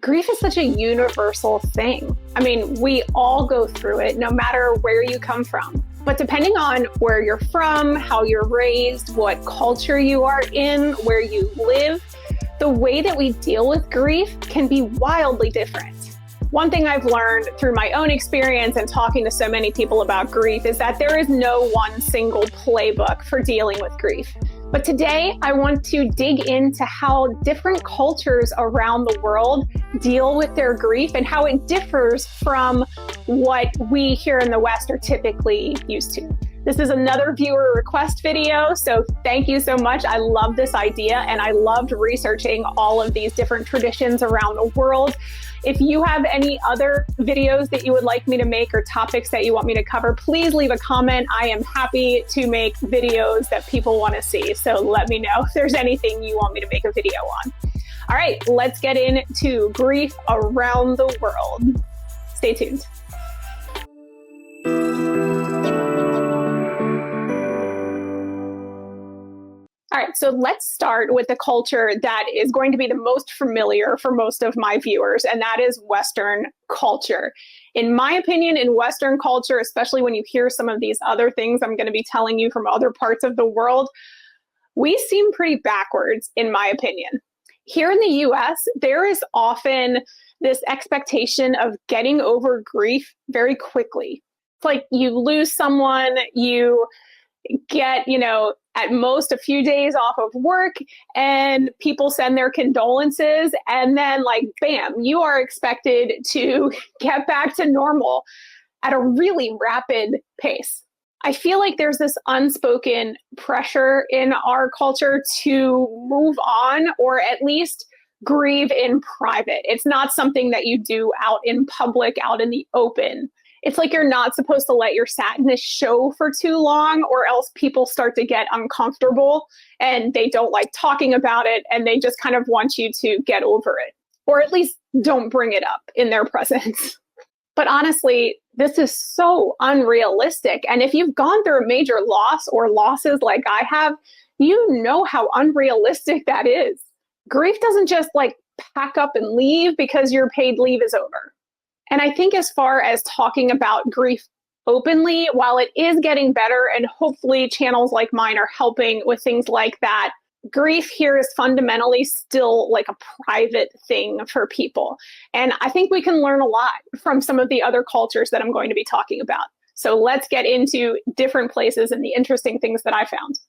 Grief is such a universal thing. I mean, we all go through it no matter where you come from. But depending on where you're from, how you're raised, what culture you are in, where you live, the way that we deal with grief can be wildly different. One thing I've learned through my own experience and talking to so many people about grief is that there is no one single playbook for dealing with grief. But today, I want to dig into how different cultures around the world deal with their grief and how it differs from what we here in the West are typically used to. This is another viewer request video, so thank you so much. I love this idea, and I loved researching all of these different traditions around the world. If you have any other videos that you would like me to make or topics that you want me to cover, please leave a comment. I am happy to make videos that people want to see. So let me know if there's anything you want me to make a video on. All right, let's get into grief around the world. Stay tuned. All right, so let's start with the culture that is going to be the most familiar for most of my viewers, and that is Western culture. In my opinion, in Western culture, especially when you hear some of these other things I'm going to be telling you from other parts of the world, we seem pretty backwards, in my opinion. Here in the US, there is often this expectation of getting over grief very quickly. It's like you lose someone, you get, at most a few days off of work, and people send their condolences, and then bam, you are expected to get back to normal at a really rapid pace. I feel like there's this unspoken pressure in our culture to move on, or at least grieve in private. It's not something that you do out in public, out in the open. It's like you're not supposed to let your sadness show for too long, or else people start to get uncomfortable and they don't like talking about it, and they just kind of want you to get over it, or at least don't bring it up in their presence. But honestly, this is so unrealistic. And if you've gone through a major loss or losses like I have, you know how unrealistic that is. Grief doesn't just pack up and leave because your paid leave is over. And I think as far as talking about grief openly, while it is getting better and hopefully channels like mine are helping with things like that, grief here is fundamentally still a private thing for people. And I think we can learn a lot from some of the other cultures that I'm going to be talking about. So let's get into different places and the interesting things that I found.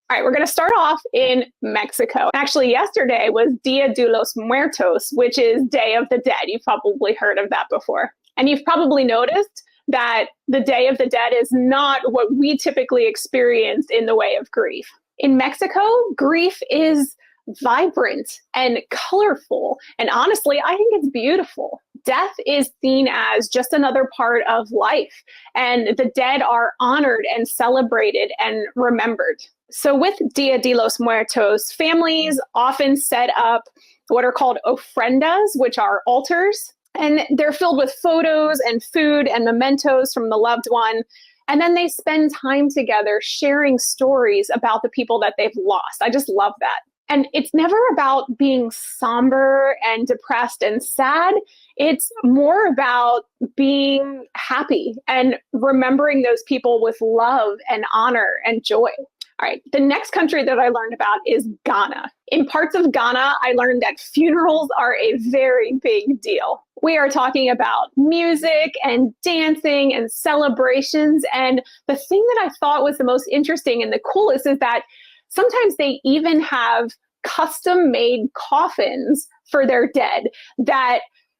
All right, we're going to start off in Mexico. Actually, yesterday was Dia de los Muertos, which is Day of the Dead. You've probably heard of that before. And you've probably noticed that the Day of the Dead is not what we typically experience in the way of grief. In Mexico, grief is vibrant and colorful. And honestly, I think it's beautiful. Death is seen as just another part of life, and the dead are honored and celebrated and remembered. So with Dia de los Muertos, families often set up what are called ofrendas, which are altars, and they're filled with photos and food and mementos from the loved one. And then they spend time together sharing stories about the people that they've lost. I just love that. And it's never about being somber and depressed and sad. It's more about being happy and remembering those people with love and honor and joy. All right, the next country that I learned about is Ghana. In parts of Ghana, I learned that funerals are a very big deal. We are talking about music and dancing and celebrations. And the thing that I thought was the most interesting and the coolest is that sometimes they even have custom-made coffins for their dead that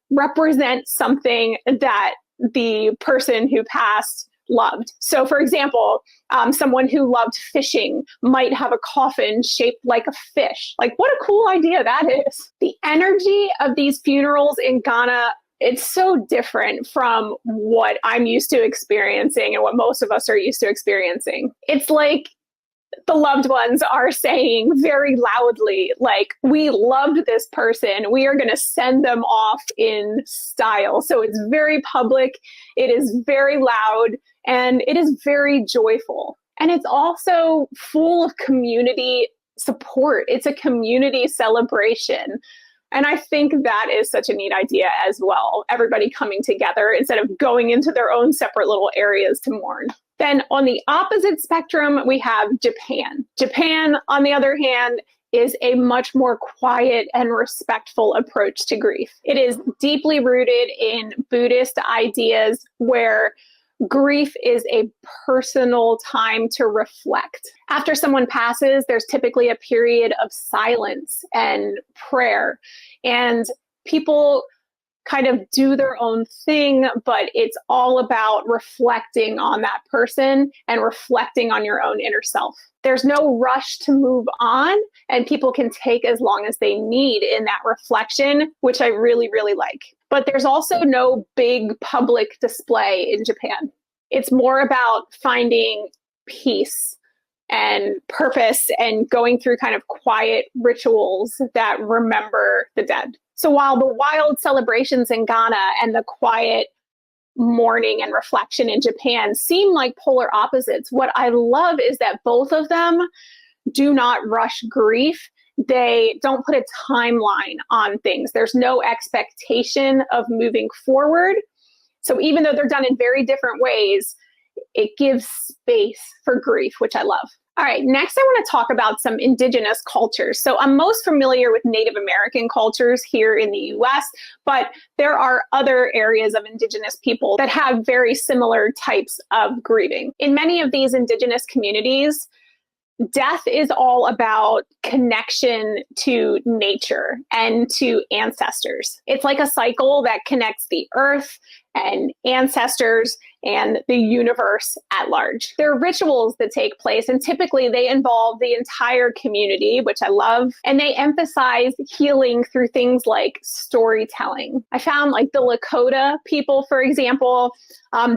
represent something that the person who passed loved. So for example, someone who loved fishing might have a coffin shaped like a fish. What a cool idea that is. The energy of these funerals in Ghana, it's so different from what I'm used to experiencing and what most of us are used to experiencing. It's like the loved ones are saying very loudly, we loved this person. We are going to send them off in style. So it's very public. It is very loud. And it is very joyful. And it's also full of community support. It's a community celebration. And I think that is such a neat idea as well. Everybody coming together instead of going into their own separate little areas to mourn. Then on the opposite spectrum, we have Japan. Japan, on the other hand, is a much more quiet and respectful approach to grief. It is deeply rooted in Buddhist ideas where grief is a personal time to reflect. After someone passes, there's typically a period of silence and prayer, and people kind of do their own thing, but it's all about reflecting on that person and reflecting on your own inner self. There's no rush to move on, and people can take as long as they need in that reflection, which I really, really like. But there's also no big public display in Japan. It's more about finding peace and purpose and going through kind of quiet rituals that remember the dead. So while the wild celebrations in Ghana and the quiet mourning and reflection in Japan seem like polar opposites, what I love is that both of them do not rush grief. They don't put a timeline on things. There's no expectation of moving forward. So even though they're done in very different ways, it gives space for grief, which I love. All right, next I want to talk about some Indigenous cultures. So I'm most familiar with Native American cultures here in the US, but there are other areas of Indigenous people that have very similar types of grieving. In many of these Indigenous communities, death is all about connection to nature and to ancestors. It's like a cycle that connects the earth and ancestors and the universe at large. There are rituals that take place, and typically they involve the entire community, which I love, and they emphasize healing through things like storytelling. I found like the Lakota people, for example,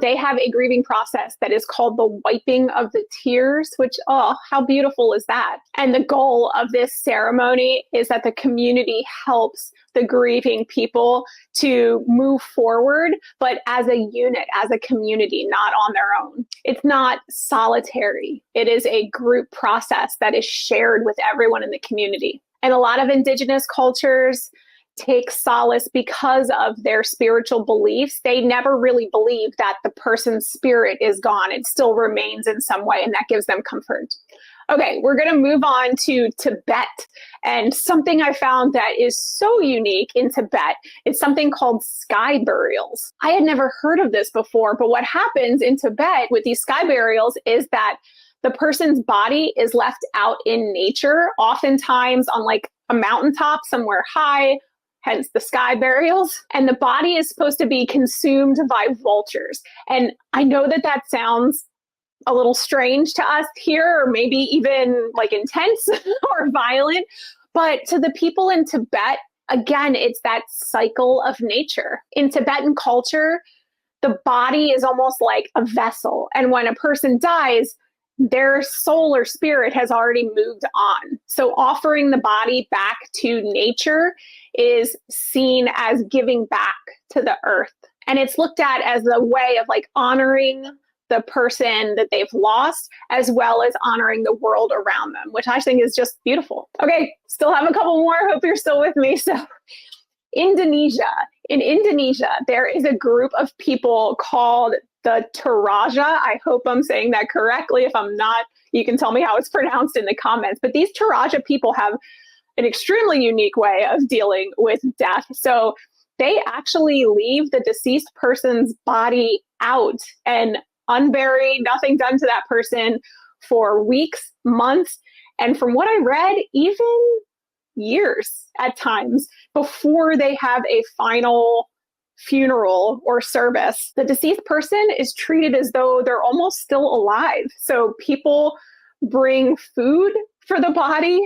they have a grieving process that is called the wiping of the tears, which, oh, how beautiful is that? And the goal of this ceremony is that the community helps the grieving people to move forward, but as a unit, as a community, not on their own. It's not solitary. It is a group process that is shared with everyone in the community. And a lot of Indigenous cultures take solace because of their spiritual beliefs. They never really believe that the person's spirit is gone. It still remains in some way, and that gives them comfort. Okay, we're going to move on to Tibet. And something I found that is so unique in Tibet is something called sky burials. I had never heard of this before, but what happens in Tibet with these sky burials is that the person's body is left out in nature, oftentimes on like a mountaintop somewhere high, hence the sky burials. And the body is supposed to be consumed by vultures. And I know that that sounds a little strange to us here, or maybe even like intense or violent. But to the people in Tibet, again, it's that cycle of nature. In Tibetan culture, the body is almost like a vessel. And when a person dies, their soul or spirit has already moved on. So offering the body back to nature is seen as giving back to the earth. And it's looked at as a way of like honoring the person that they've lost, as well as honoring the world around them, which I think is just beautiful. Okay, still have a couple more. Hope you're still with me. So Indonesia. In Indonesia, there is a group of people called the Toraja. I hope I'm saying that correctly. If I'm not, you can tell me how it's pronounced in the comments. But these Toraja people have an extremely unique way of dealing with death. So they actually leave the deceased person's body out and unburied, nothing done to that person for weeks, months, and from what I read, even years at times before they have a final funeral or service. The deceased person is treated as though they're almost still alive. So people bring food for the body,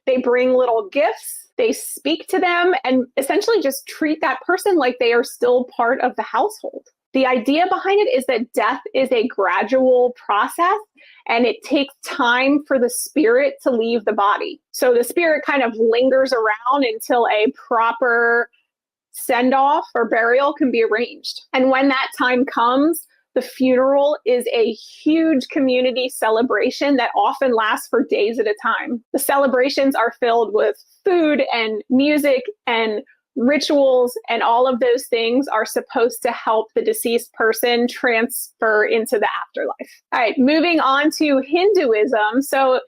they bring little gifts, they speak to them, and essentially just treat that person like they are still part of the household. The idea behind it is that death is a gradual process, and it takes time for the spirit to leave the body. So the spirit kind of lingers around until a proper send-off or burial can be arranged. And when that time comes, The funeral is a huge community celebration that often lasts for days at a time. The celebrations are filled with food and music and rituals, and all of those things are supposed to help the deceased person transfer into the afterlife. All right, moving on to Hinduism. So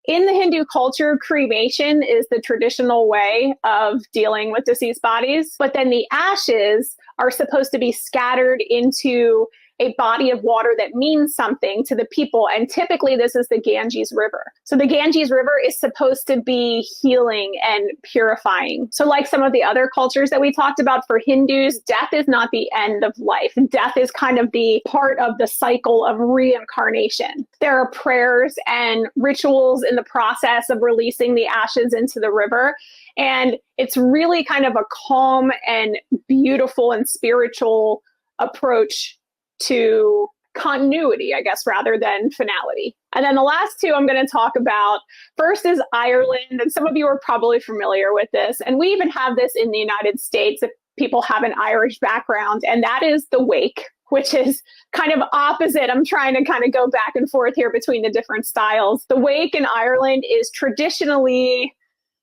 in the Hindu culture, cremation is the traditional way of dealing with deceased bodies, but then the ashes are supposed to be scattered into a body of water that means something to the people. And typically this is the Ganges River. So the Ganges River is supposed to be healing and purifying. So like some of the other cultures that we talked about, for Hindus, death is not the end of life. Death is kind of the part of the cycle of reincarnation. There are prayers and rituals in the process of releasing the ashes into the river. And it's really kind of a calm and beautiful and spiritual approach to continuity, I guess, rather than finality. And then the last two I'm going to talk about, first is Ireland. And some of you are probably familiar with this. And we even have this in the United States if people have an Irish background. And that is the wake, which is kind of opposite. I'm trying to kind of go back and forth here between the different styles. The wake in Ireland is traditionally,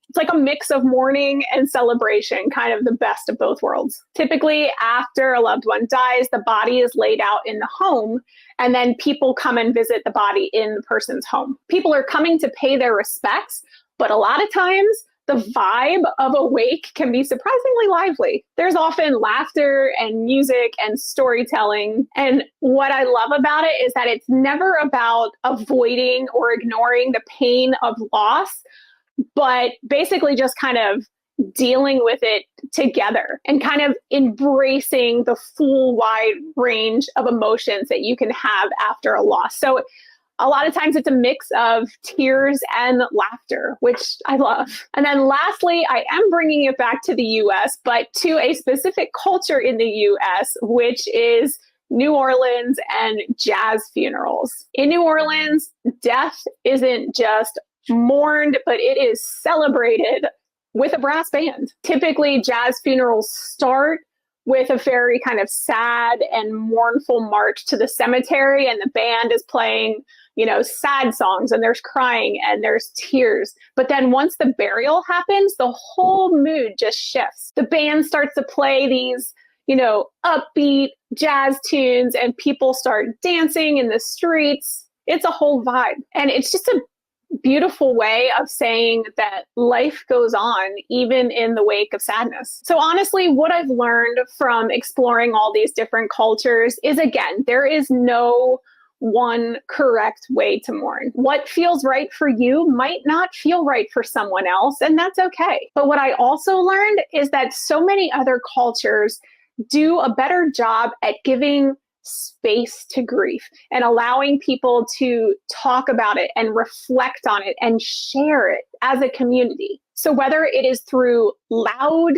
it's like a mix of mourning and celebration, kind of the best of both worlds. Typically, after a loved one dies, the body is laid out in the home, and then people come and visit the body in the person's home. People are coming to pay their respects, but a lot of times the vibe of a wake can be surprisingly lively. There's often laughter and music and storytelling. And what I love about it is that it's never about avoiding or ignoring the pain of loss, but basically just kind of dealing with it together and kind of embracing the full wide range of emotions that you can have after a loss. So a lot of times it's a mix of tears and laughter, which I love. And then lastly, I am bringing it back to the US, but to a specific culture in the US, which is New Orleans and jazz funerals. In New Orleans, death isn't just mourned, but it is celebrated with a brass band. Typically, jazz funerals start with a very kind of sad and mournful march to the cemetery, and the band is playing, sad songs, and there's crying and there's tears. But then once the burial happens, the whole mood just shifts. The band starts to play these, upbeat jazz tunes, and people start dancing in the streets. It's a whole vibe. And it's just a beautiful way of saying that life goes on even in the wake of sadness. So honestly, what I've learned from exploring all these different cultures is, again, there is no one correct way to mourn. What feels right for you might not feel right for someone else, and that's okay. But what I also learned is that so many other cultures do a better job at giving space to grief and allowing people to talk about it and reflect on it and share it as a community. So whether it is through loud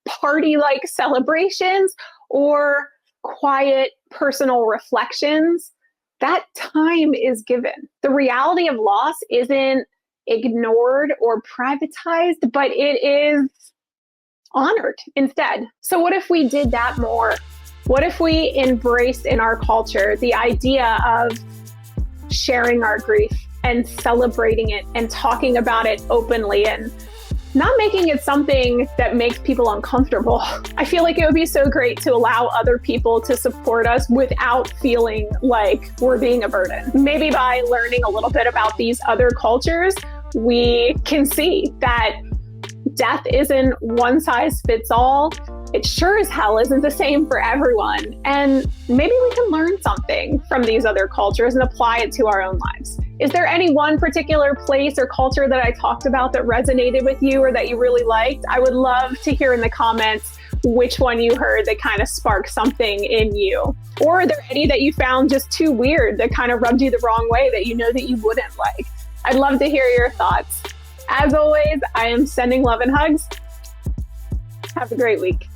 party-like celebrations or quiet personal reflections, that time is given. The reality of loss isn't ignored or privatized, but it is honored instead. So what if we did that more? What if we embraced in our culture the idea of sharing our grief and celebrating it and talking about it openly and not making it something that makes people uncomfortable? I feel like it would be so great to allow other people to support us without feeling like we're being a burden. Maybe by learning a little bit about these other cultures, we can see that death isn't one size fits all. It sure as hell isn't the same for everyone. And maybe we can learn something from these other cultures and apply it to our own lives. Is there any one particular place or culture that I talked about that resonated with you or that you really liked? I would love to hear in the comments which one you heard that kind of sparked something in you. Or are there any that you found just too weird that kind of rubbed you the wrong way that you know that you wouldn't like? I'd love to hear your thoughts. As always, I am sending love and hugs. Have a great week.